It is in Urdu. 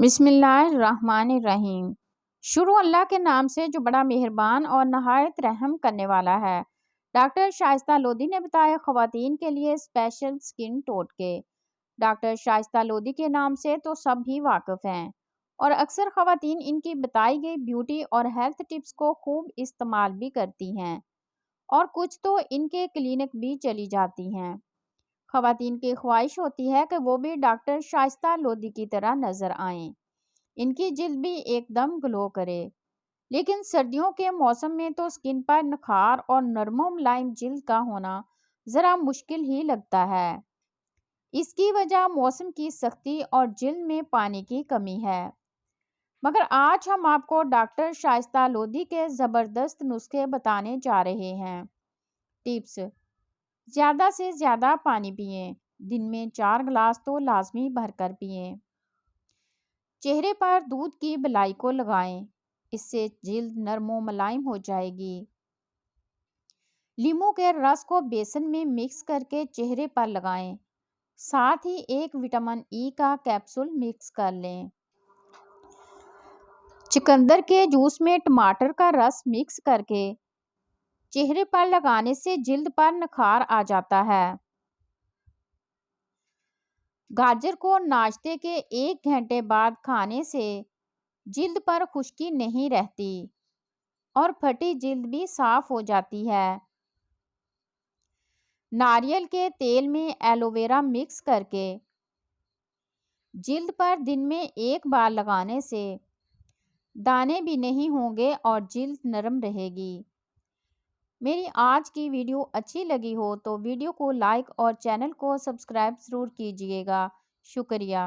بسم اللہ الرحمن الرحیم۔ شروع اللہ کے نام سے جو بڑا مہربان اور نہایت رحم کرنے والا ہے۔ ڈاکٹر شائستہ لودھی نے بتایا خواتین کے لیے اسپیشل سکن ٹوٹکے۔ ڈاکٹر شائستہ لودھی کے نام سے تو سب ہی واقف ہیں اور اکثر خواتین ان کی بتائی گئی بیوٹی اور ہیلتھ ٹپس کو خوب استعمال بھی کرتی ہیں اور کچھ تو ان کے کلینک بھی چلی جاتی ہیں۔ خواتین کی خواہش ہوتی ہے کہ وہ بھی ڈاکٹر شائستہ لودھی کی طرح نظر آئیں، ان کی جلد بھی ایک دم گلو کرے۔ لیکن سردیوں کے موسم میں تو سکن پر نکھار اور نرم و ملائم جلد کا ہونا ذرا مشکل ہی لگتا ہے۔ اس کی وجہ موسم کی سختی اور جلد میں پانی کی کمی ہے۔ مگر آج ہم آپ کو ڈاکٹر شائستہ لودھی کے زبردست نسخے بتانے جا رہے ہیں۔ ٹپس: زیادہ سے زیادہ پانی پئیں، دن میں 4 گلاس تو لازمی بھر کر پئیں۔ چہرے پر دودھ کی بلائی کو لگائیں، اس سے جلد نرم و ملائم ہو جائے گی۔ لیموں کے رس کو بیسن میں مکس کر کے چہرے پر لگائیں، ساتھ ہی ایک وٹامن ای کا کیپسول مکس کر لیں۔ چقندر کے جوس میں ٹماٹر کا رس مکس کر کے چہرے پر لگانے سے جلد پر نکھار آ جاتا ہے۔ گاجر کو ناشتے کے 1 گھنٹے بعد کھانے سے جلد پر خشکی نہیں رہتی اور پھٹی جلد بھی صاف ہو جاتی ہے۔ ناریل کے تیل میں ایلو ویرا مکس کر کے جلد پر دن میں 1 بار لگانے سے دانے بھی نہیں ہوں گے اور جلد نرم رہے گی۔ میری آج کی ویڈیو اچھی لگی ہو تو ویڈیو کو لائک اور چینل کو سبسکرائب ضرور کیجیے گا۔ شکریہ۔